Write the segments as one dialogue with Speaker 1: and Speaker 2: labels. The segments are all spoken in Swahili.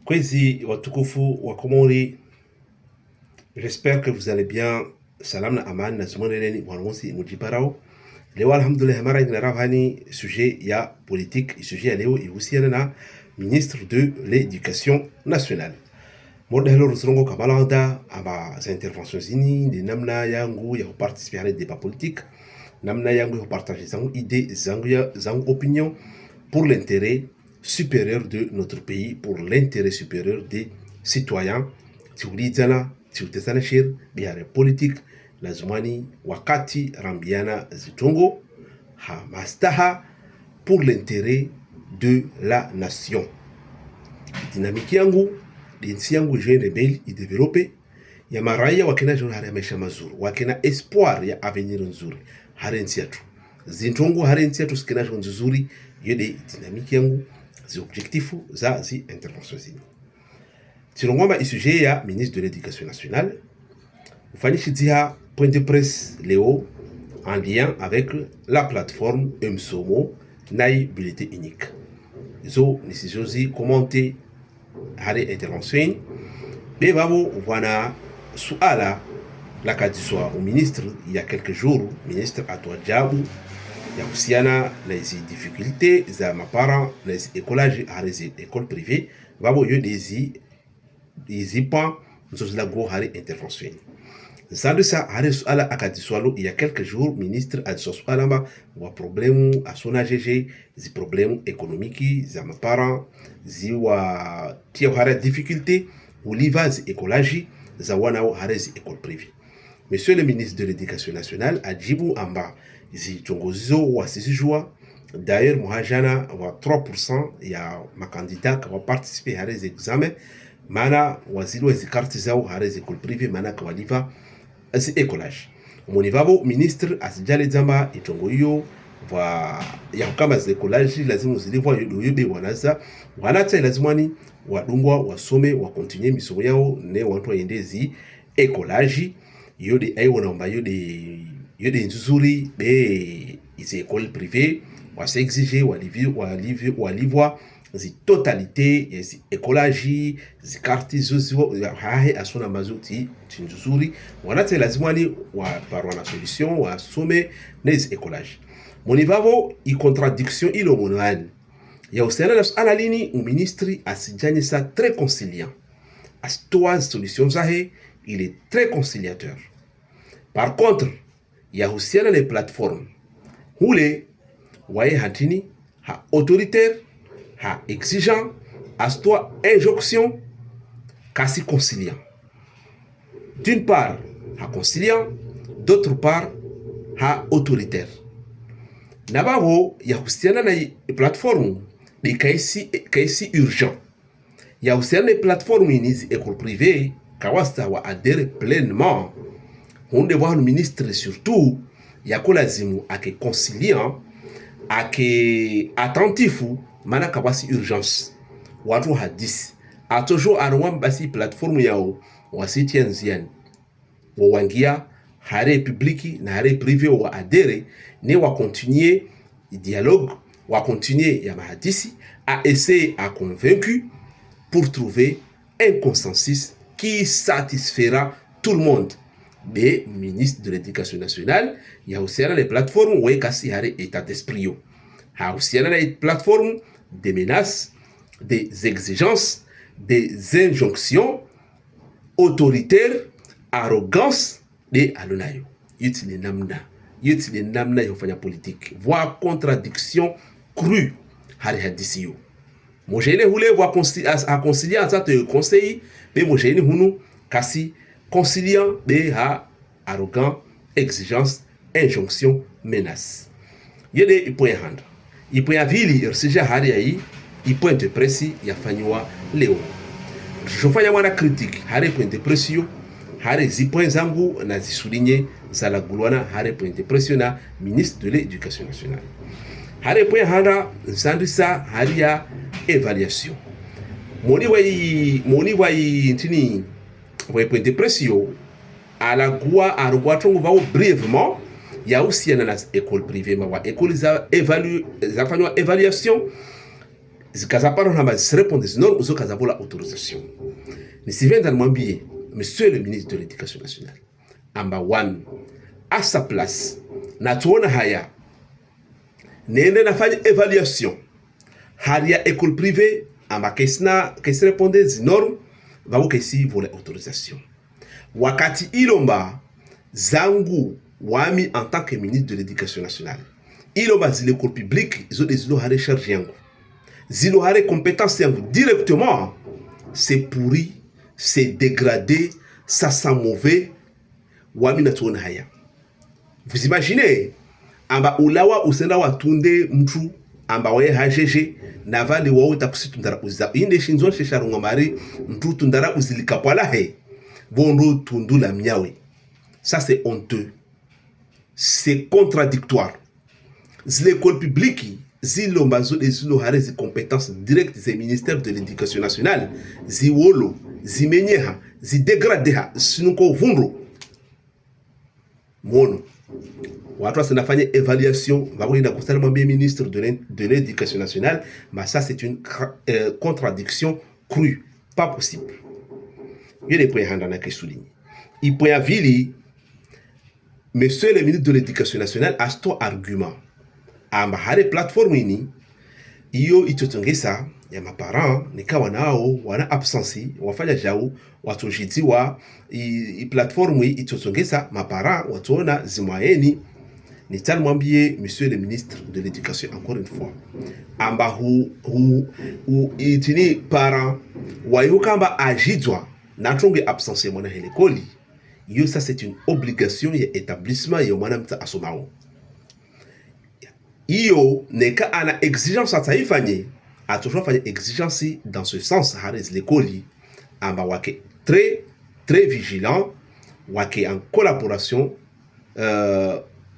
Speaker 1: Kwezi watukufu wa Komori, j'espère que vous allez bien. Salam na aman na zumoneleni wanonsi mujiparao. Leo alhamdulillah mara inara hani sujet ya politique, sujet ya leo ihusiana na ministre de l'éducation nationale. Moda hello rusrongo kamalanda ama za interventions zini de namna yangu ya participer à débat politique, namna yangu ya partager zangu idées, zangu opinion pour l'intérêt supérieur de notre pays, pour l'intérêt supérieur des citoyens. Tiulizana, tiutesana shir, biare politique, lazumani wakati rambiana zitongo, ha mastaha pour l'intérêt de la nation. Dynamique yangu, dinsi yangu jeune rebelle i développer, ya maraia wakena jona hare maisha mazuri, wakena espoir ya avenir nzuri, hare nsiatu. Zintongo hare nsiatu sikena jona nzuri, yode dynamique yangu, zi objectifu za zi intervention zini. Tilongwamba isuje ya ministre de l'éducation nationale, ufanishi ziha point de presse Léo en lien avec la plateforme Msomo Nai Bulletin Unique. Zo nisizozi commenter hare intervention be babo wana suala la kadiswa au ministre il y a quelques jours, ministre atoa jabu ya kuhusiana na hizi difficulté za mapara na hizi écolage hare hizi école privée babo yo hizi point nzozi la go hare intervention. Zandusa hare suala akadiswalo il y a quelques jours ministre adiswa suala mba wa problemu asona jeje zi problemu économique za mapara zi wa tia hare difficulté uliva zi écolage za wana hare zi école privée. Monsieur le ministre de l'Éducation nationale ajibu amba zitongozizo wasizijua. D'ailleurs muhajana wa 3% ya makandidata wa participer hare zi examen mana waziri zi karti zao hare zi école privée mana kawaliva zi écolage. Monivabo ministre asijale zamba itongo hiyo wa ya kama zi écolage lazimu zilivwa yobe wanata lazimani wadungwa wasome wa continue misomo yao ne wantu waende zi écolage yode ayo naomba yode nzuri be izi école privée wase exige walivwa zi totalité zi écologie zi karti zoziwo hahe asona mazuti nzuri wanate lazimani wa parwa na solution wa some na zi écologie. Monivavo i contradiction ilo monani ya usiana na suala lini uministri asijani sa très conciliant astoa solution zahe il est très conciliateur. Par contre ya husiana les plateformes hule waye hantini ha autoritaire ha exigeant astoa injonction kasi conciliant. D'une part ha conciliant, d'autre part ha autoritaire. Nabavo ya husiana na plateforme de kaisi urgent. Ya husiana na plateforme inizi école privée kawasta wa adhère pleinement. On doit voir le ministre surtout yako lazimu ake conciliant ake attentifu mana kabasi urgence watu hadisi atojo arwam basi plateforme yao wasitia nziani wawangia hare publiki na hare privé wa adere ne wa continuer dialogue wa continuer ya mahadisi a essayer à convaincre pour trouver un consensus qui satisfera tout le monde. Be ministre de l'éducation nationale ya husiana les plateformes we kasi hare état d'esprit yo ha husiana les plateformes des menaces, des exigences, des injonctions autoritaires, arrogance de alunayo yutile namna yofanya politique voire contradiction crue hare hadisi yo mojele hule voire concilier ça te conseil be mojele hunu kasi conciliant de ha arrogant, exigence, injonction, menace. Yede ipoya handa. Ipoya vili irsija hari ya hii, ipointe presi ya fanywa leo. Jofanya wana critique, hare pointe presi yo, hare zipoin zangu na zisulinye za la gulwana hare pointe presi na ministre de l'éducation nationale. Hare poya handa nsandisa hari ya évaluation. Moni wai ntini wa point de pression à la gua arugwa tongo va brièvement ya aussi na école privée ma wa école za fanywa évaluation zikazapana na zireponde zinorme uzo kazavola autorisation. Nisivenda nimwambie monsieur le ministre de l'éducation nationale amba one à sa place na tuona haya nende nafanya évaluation hali ya école privée amba kesi reponde zinorme vavo kesi vola autorisation. Wakati ilomba zangu wami en tant que ministre de l'éducation nationale ilomba zile école publique izo desilo hare charge yangu zilo hare compétence yangu directement, c'est pourri, c'est dégradé, ça sent mauvais. Wami na tuona haya. Vous imaginez amba ulawa usenda watunde mtu amba wae hajeje na vale wao takusitundara uza inde shinzo shesharunga mari mtu tundara uzilika pwala he bondo tundula mnyawe. Ça c'est honteux, c'est contradictoire. L'école publique zilomba zo zilo hare zi compétences directes des ministères de l'éducation nationale ziwolo zimenyeha zidegradeha sinuko vundu mono watu wasinafanya évaluation vakwenda kusala mwambie ministre de l'éducation nationale, mais ça c'est une contradiction crue, pas possible. Yele point handa na kesouligner il point vili monsieur le ministre de l'éducation nationale a sto argument amba hare platform ini iyo itotongesa ya maparents nikawa nao wana absence wafanya jao watojitiwa i platform itotongesa maparents watuona zimwaeni. Nitalmwambie monsieur le ministre de l'éducation encore une fois amba itini parents wayukamba ajidwa natonge absence ya mwana helekoli iyo. Ça c'est une obligation ya établissement ya mwana mta asomao iyo neka ana exigence ataifanye toujours fanye exigence dans ce sens harez l'école amba wake très vigilant wake en collaboration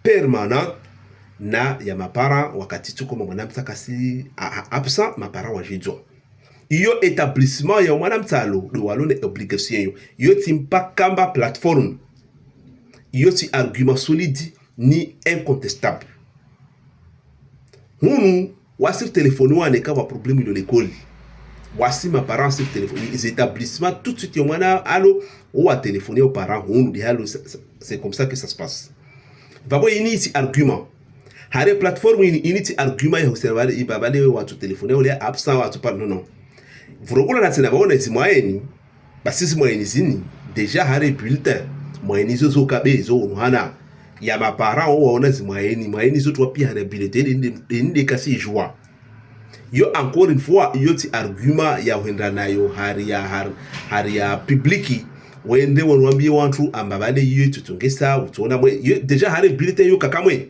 Speaker 1: permanente na ya mapara wakati tuko mwana mtakasi absent mapara wajidwa iyo établissement ya mwana mtalo do walone obligation yo timpa kamba plateforme yo ti argument solide ni incontestable. Hunu wasi téléphone wane ka wa problème de l'école wasi ma parents sur téléphone les établissements tout de suite yo mwana allo ou a téléphoner aux parents hunu di allo. C'est comme ça que ça se passe. Vabo ini ti argument hare plateforme ini ti argument ya observer ibabale watu téléphoner ole absent watu par non vurokola na tena baona zimwaeni basi zimwaeni zini déjà hare bulletin mwaeni zo kabe zo unhana ya maparents waona zimwaeni zo twa pia hare bulletin inde kasi joie yo. Encore une fois yo ti argument ya wenda nayo hari ya publiki wende wanwambie wantu ambabale yo tutongesa utona mwe déjà hare bulletin yo kakamwe.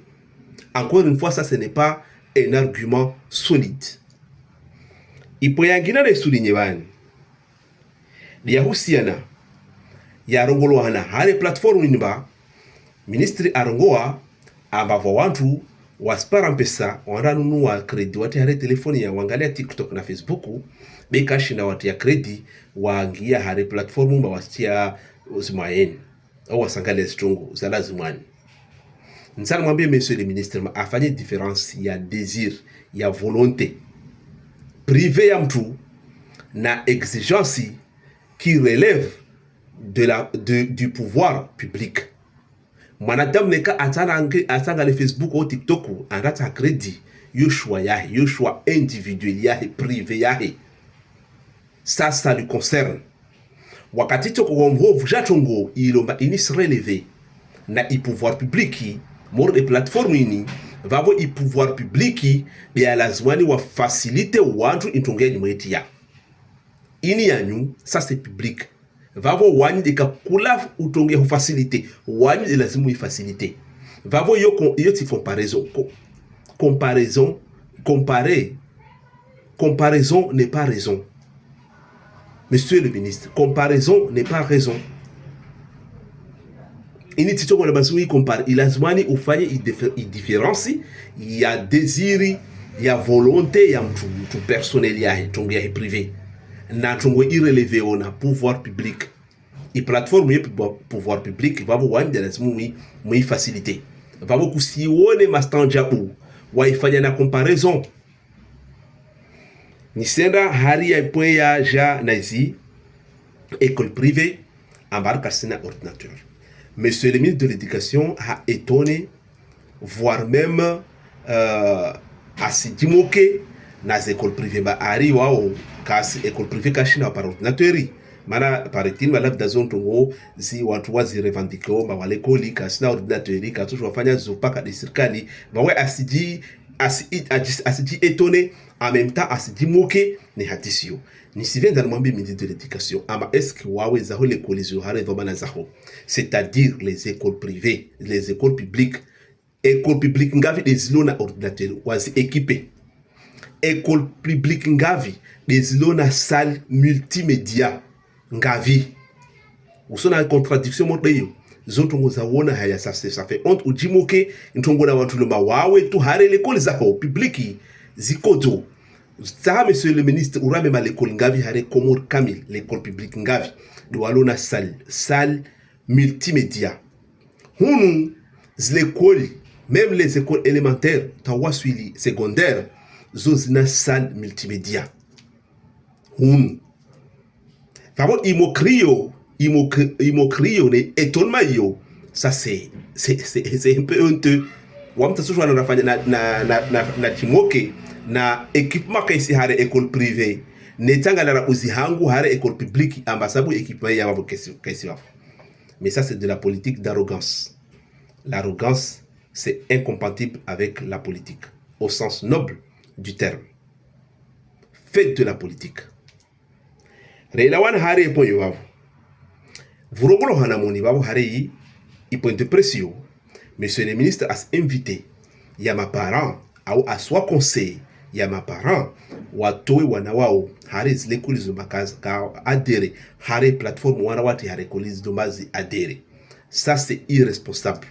Speaker 1: Encore une fois ça ce n'est pas un argument solide. Ipo yangina na souligner bani ya husiana ya rongolwana hale platform nimba ministri arongoa ambavo wantu waspara mpesa wananunua credit wati hale telefoni ya wangalia TikTok na Facebook bekashi na wati ya credit waangia hale platform mba wasia uzimwaeni au wasangale strongo za lazimwani. Nsala mwambie monsieur le ministre afanye différence ya désir ya volonté privé ya mtu na exigence qui relève du pouvoir public. Mwanadamu neka atanga le Facebook ou TikTok anata credit yo choix individuel yahe privé yahe. Ça lui concerne. Wakati toko gomvo vujachongo ilomba inis relevé na i pouvoir public mor de plateforme ini vavo i pouvoir public bia lazwani wa facilite wantu intongeni mweti ya ini yanyu. Ça c'est public vavo wani de kakula utonge ho facilité wani de lazimu i facilité vavo yo ti comparaison n'est pas raison. Monsieur le ministre, comparaison n'est pas raison. Ini tito kwa basui compare ilazimani ufanye i différence ya désir ya volonté ya mtu personnel ya tonge ya privé na tongo irrelevé ona pouvoir public i plateforme pouvoir public vavo wande lazimu mu facilité vavo kusione mastanja u waifanya na comparaison Nisenda hari ya point ya ja naisi école privée embarque sina ordinateur. Monsieur le ministre de l'Éducation a étonné, voire même asijimoke nas écoles privées ba ari wao kasi école privée kashina par ordinateur mana paraît-il labda zontongo zi watu wazi revendikeo ba wale koli kasina ordinateur ka toujours wafanya zopaka de serikali ba we asiji étonné en même temps asijimoke ni hadisio ni sivyo dans le ministre de l'éducation ama est-ce que wawe zaho les colis hare vobana zaho, c'est-à-dire les écoles privées, les écoles publiques. École publique ngavi des ilona ordinateur wazi équipé. École publique ngavi des ilona salle multimédia ngavi. Usona contradiction modeyo. Zontongo zawona haya ça fait honte ujimoke ntongo na watu loma wawe tu hare l'école zako publique zikoto. Ça monsieur le ministre urame ma l'école ngavi hare komor kamil l'école publique ngavi do walona salle multimédia. Hunu l'école même les écoles élémentaires, tawaswili secondaire, zozina salle multimédia. Favon imokrio, ne étonnement yo. Ça c'est un peu honteux. Wamta toujours na rafanya na timoke na équipement kaisi hare école privée. Netanga la uzi hangu hare école publique ambasabu équipement ya wabo kaisi wabo. Mais ça c'est de la politique d'arrogance. L'arrogance c'est incompatible avec la politique, au sens noble du terme. Faites de la politique. Reilawan hare point yovavu. Vurongolo hanamoni babu hare i point de pression. Monsieur le ministre a invité yama parents au a soit conseil yama parents watoe wanawao hare zile kulizo makazi ka adere hare plateforme wanawati hare kulizo mazi adere. Ça c'est irresponsable.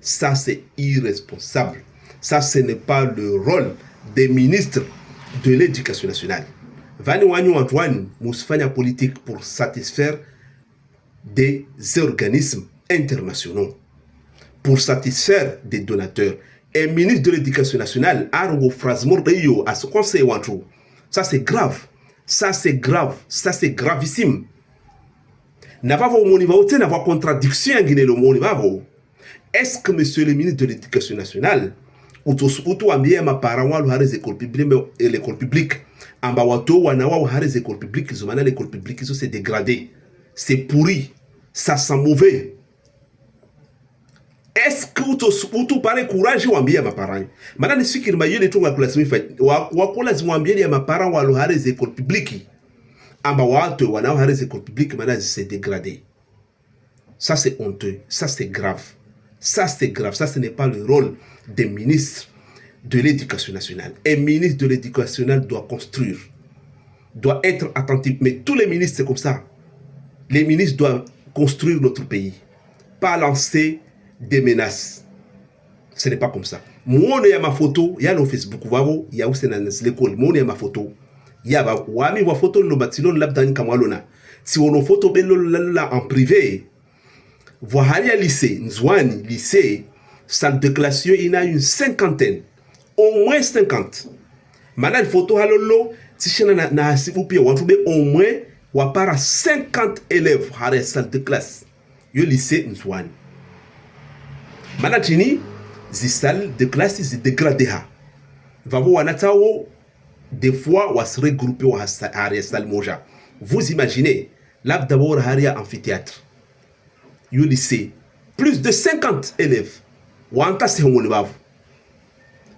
Speaker 1: Ça, c'est irresponsable. Ça, ce n'est pas le rôle des ministres de l'Éducation nationale. Vani wanyu Antoine, mousfanya politique pour satisfaire des organismes internationaux, pour satisfaire des donateurs. Et ministre de l'Éducation nationale a un phrase mordeyo à ce conseil wantou. Ça, c'est grave. Ça, c'est grave. Ça, c'est gravissime. N'a pas vos monivaux, n'a pas contradiction en Guinée le monivaux. Est-ce que monsieur le ministre de l'Éducation nationale uto ambie ma parents walu hare écoles publiques et l'école publique amba wato wanawa hare écoles publiques zomana l'école publique ça c'est dégradé, c'est pourri, ça sent mauvais. Est-ce que uto pare courage wambie ma parents mana ni sikiri mayele to ngakula simi fa wakola zimwambie ya ma parents walu hare écoles publiques amba wato wanawa hare écoles publiques mana c'est dégradé. Ça c'est honteux, ça c'est grave. Ça, c'est grave. Ça, ce n'est pas le rôle des ministres de l'Éducation nationale. Un ministre de l'Éducation nationale doit construire, doit être attentif. Mais tous les ministres, c'est comme ça. Les ministres doivent construire notre pays, pas lancer des menaces. Ce n'est pas comme ça. Moi, il y a ma photo, il y a le Facebook, il y a aussi l'école, moi, il y a ma photo. Il y a ma photo, le bâtiment, si on a une photo en privé, Voharia lycée, Nzwani lycée, salle de classe, il y a une cinquantaine, au moins 50. Maintenant, il faut halolo, si je n'ai si vous pouvez, au moins, ou para 50 élèves à la salle de classe. Le lycée Nzwani. Maintenant, tini, zi salle de classe, zi dégradé ha. Vavo wanatao, des fois, on se regroupe à la salle moja. Vous imaginez, là d'abord, haria amphithéâtre. Au lycée, plus de 50 élèves. Wanka se hongo bavu.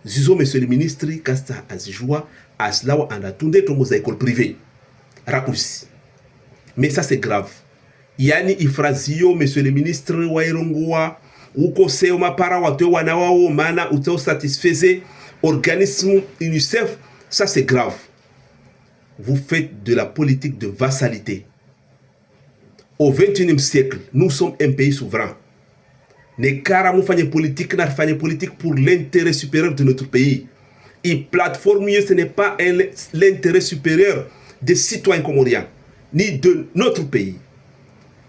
Speaker 1: Zizo monsieur le ministre kasta azijua aslawa anatunde tomoza école privée. Raccourci. Mais ça c'est grave. Yani ifrazio monsieur le ministre wa irongoa uko seo mapara watu wanawao mana utao satisfaisait organisme UNICEF, ça c'est grave. Vous faites de la politique de vassalité. Au XXIe siècle, nous sommes un pays souverain. Ne karamu fanye politique pour l'intérêt supérieur de notre pays. Et plateforme, ce n'est pas l'intérêt supérieur des citoyens comoriens, ni de notre pays.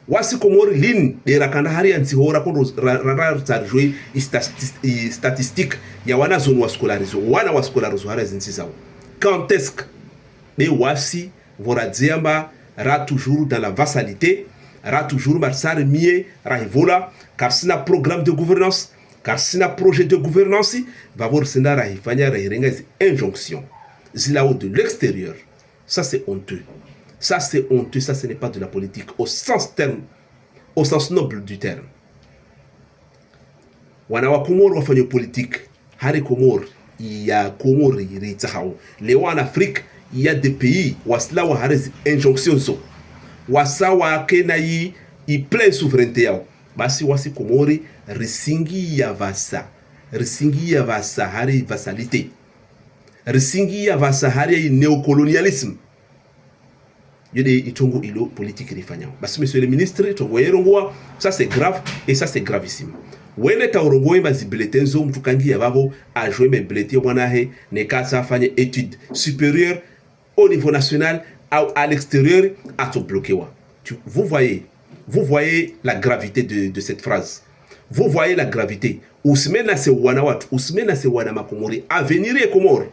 Speaker 1: Wasi komori lin de rakanda hari ansi hora kondo ranar tarjwe statistique ya wana zone wascolarizo wana wascolarizo hari zinsi sawo. Quand est-ce que Mais voici, Voradzemba, ra toujours dans la vassalité, ra toujours Marsar Mie, Rahivola, car c'est un programme de gouvernance, car c'est un projet de gouvernance, va voir Sena Rahifanya Rahirenga, injonction. Zilao de l'extérieur. Ça, c'est honteux. Ça, c'est honteux. Ça, ce n'est pas de la politique au sens terme, au sens noble du terme. Wanawa Komor wafanya politique. Hari Komor, il y a Komor Ritahao. Les en Afrique, il y a des pays où cela wa hari injonction so. Wasa wa kenayi i plein souveraineté yao. Basi wasi Komori risingi ya vasa. Risingi ya vasa hari vassalité. Risingi ya vasa hari néocolonialisme. Yede itongo ilo politique rifanyao. Basi monsieur le ministre, tongo yerongoa, ça c'est grave et ça c'est gravissime. Wene taurongoe mazibulletin zo mtukangi ya babo a joué mes bulletins wanahe ne kasa fanye études supérieures au niveau national à l'extérieur à tout bloquer wa. Vous voyez la gravité de cette phrase. Vous voyez la gravité. Ousmena se wanawat, Ousmena se wanamakomori, avenir et Comore.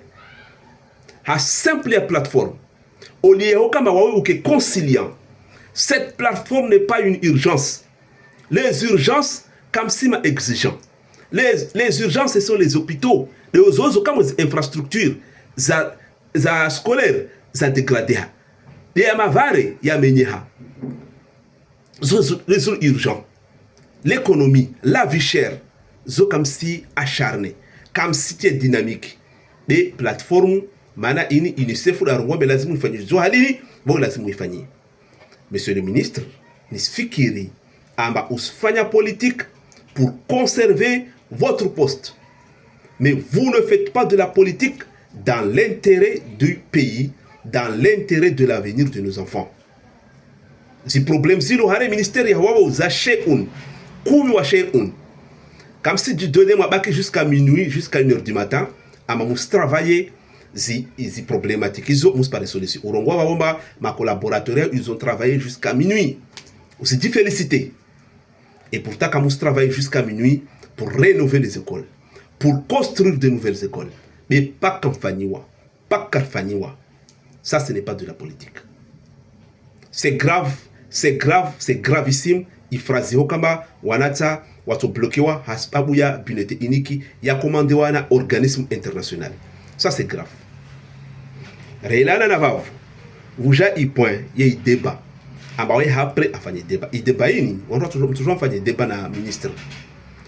Speaker 1: A simple plateforme. Au lieu où que conciliant. Cette plateforme n'est pas une urgence. Les urgences comme si ma exigeant. Les urgences, ce sont les hôpitaux, les autres comme les infrastructures, za scolaires, za dégradées. Les amavare, ya menyeha. Les autres urgents. L'économie, la vie chère, zo comme si acharné, comme si tu es dynamique. Les plateformes, mana ini UNICEF ou la Rwanda, mais lazim ifanye. Zo halini, bon lazim ifanye. Monsieur le ministre, nisfikiri amba usfanya politique pour conserver votre poste. Mais vous ne faites pas de la politique dans l'intérêt du pays, dans l'intérêt de l'avenir de nos enfants. Si problème si le hare ministère ya wawa uzache un, kumi wa un. Comme si tu donnais moi bac jusqu'à minuit, jusqu'à 1h du matin, à ma travailler si problématique ils ont pas de solution. Urongwa wawomba ma collaborateur ils ont travaillé jusqu'à minuit. Aussi dit féliciter. Et pourtant, quand on travaille jusqu'à minuit pour rénover les écoles, pour construire de nouvelles écoles, mais pas Kamfaniwa, pas Karfaniwa. Ça, ce n'est pas de la politique. C'est grave, c'est grave, c'est gravissime. Il phrase kama wanata watu bloquewa hasbabu ya binete iniki ya commandé na organisme international. Ça, c'est grave. Reilana Navav, vous avez point, il y a un débat. Après, à faire des débats. Il débat, on doit toujours faire des débats dans le ministre.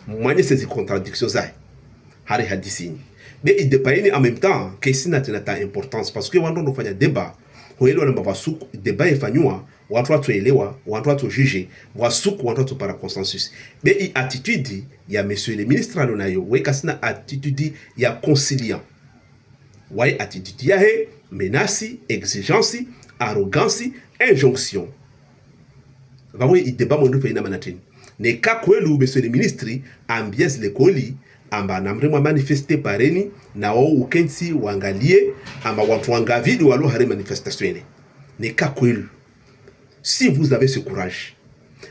Speaker 1: Moi, c'est des contradictions. Mais il débat en même temps, que c'est une importance parce que on doit faire des débats. On débat est fait, on doit te élewa, on doit te juger, on doit te par consensus. Mais il attitude, il y a monsieur le ministre Alonayo, oui, quand c'est une attitude, il y a conciliant. Oui, attitude, il y a menace, exigence, arrogance, injonction. Il débat mon fait na manatin. Ne ka kwelu monsieur le ministre ambiance l'école amba namrema manifester pareni na wao ukensi waangalie amba watu wangavidi walo hare manifestation ne ka kwelu. Si vous avez ce courage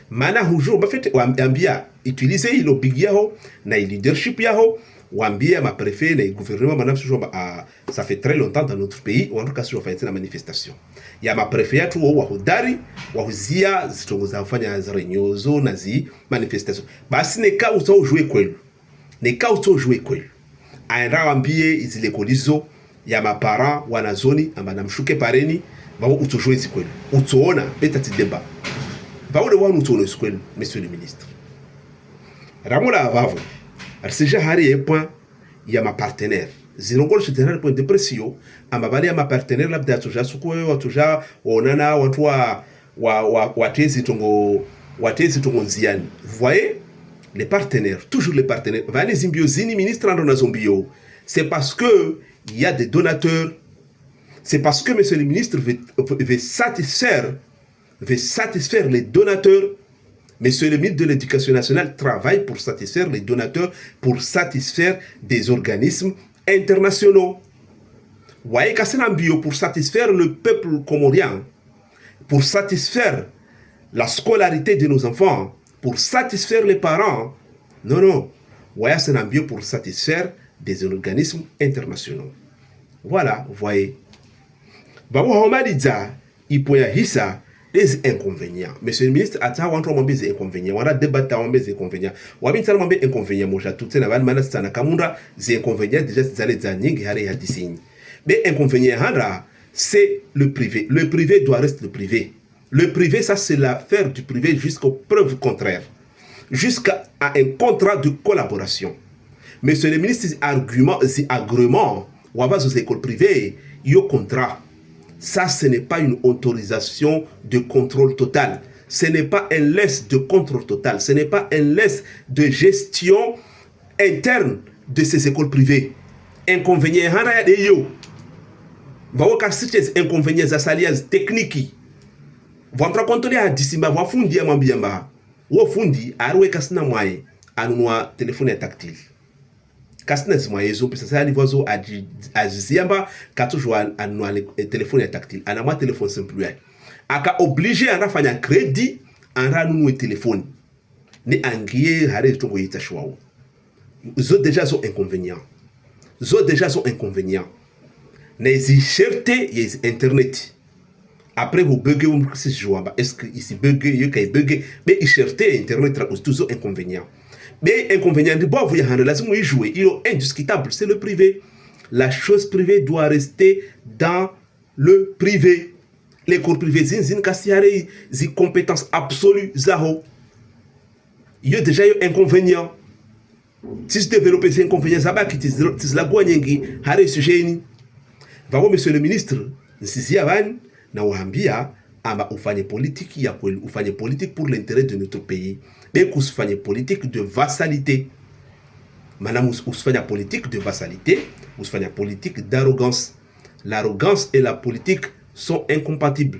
Speaker 1: mana hujo bafete ambia utiliser ilo big yao na leadership yao wambia ma préfet na gouvernement manaf ça fait très longtemps dans notre pays on a sur fait la manifestation ya ma préfet yatu wa hodari wa huzia zitongoza kufanya renyozo na zi manifestation basi ne ka uto jouer kwelu ne ka uto jouer kwelu aenda wambie izile kolizo ya ma parents wana zoni amba namshuke pareni ba uto jouer zi kwelu utoona petati débat ba ule wanu utoona zi kwelu monsieur le ministre ramola avavo arsija hari point ya ma partenaire zilongolo chitera point de pression ambabali ya ma partenaire labda tuja suko tuja onana watu wa watezi tongo nziani. Vous voyez les partenaires, toujours les partenaires vani zimbiozini ministre ando na zombio. C'est parce que il y a des donateurs. C'est parce que monsieur le ministre veut satisfaire les donateurs. Monsieur le ministre de l'Éducation nationale travaille pour satisfaire les donateurs, pour satisfaire des organismes internationaux. Voyez bio pour satisfaire le peuple comorien, pour satisfaire la scolarité de nos enfants, pour satisfaire les parents. Non. Voyez bio pour satisfaire des organismes internationaux. Voilà, voyez. Vamo haomaliza ipoya hisa des inconvénients. Monsieur le ministre, ata wantu mwambe des inconvénients. Wana debata mwambe des inconvénients. Wabi ntana mwambe inconvénients moja tutse na mana sana kamunda des inconvénients déjà zale za nyingi hare ya disini. Mais inconvénients handa c'est le privé. Le privé doit rester le privé. Le privé, ça c'est l'affaire du privé jusqu'aux preuves contraires. Jusqu'à un contrat de collaboration. Monsieur le ministre, ces agréments, ou avant aux écoles privées, il y a un contrat. Ça, ce n'est pas une autorisation de contrôle total. Ce n'est pas un laisse de contrôle total. Ce n'est pas un laisse de gestion interne de ces écoles privées. Inconvénients, il y a yo. Vaoka sitches inconvénients asalias techniques. Vamtra kontole a disimba wa fundi ya mambiamba. Wo fundi arwe kasina mwaye anunua telefone tactile. Kasina mwaye zo pesa sa nivozo ajiziamba katujwa anunua telefone tactile. Anamwa telefone simple. Aka obligé anafanya crédit anra nunue telefone. Ne angie hare tongo yita shwao. Zo déjà zo inconvénients. Zo déjà zo inconvénients. Nezi cherté yes internet. Après vous buguez vous se jouer est-ce que ici buguez il y a bugué mais il chertait internet toujours inconvénient. Mais inconvénient de boire vous y a relation y jouer il est indiscutable, c'est le privé. La chose privée doit rester dans le privé. Les cours privés zin kasiare zi compétence absolue zéro. Il y a déjà un inconvénient. Si je développe ces inconvénients ça va quitter la guanyengi hare sujet ni. Va monsieur le ministre si avant na wahambia ama ufanye politique ya kweli, ufanye politique pour l'intérêt de notre pays, mais usifanye politique de vassalité. Madame usifanye politique de vassalité, usifanye politique d'arrogance. L'arrogance et la politique sont incompatibles.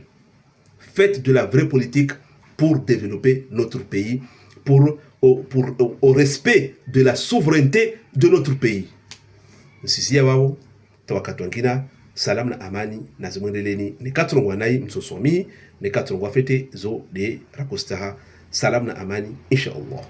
Speaker 1: Faites de la vraie politique pour développer notre pays, au respect de la souveraineté de notre pays. Sisi ya wao tawakatwangina salam na amani na zimwendeleni ni katrongwa nai msosomi ni katrongwa fete zo de rakostaha salam na amani insha Allah.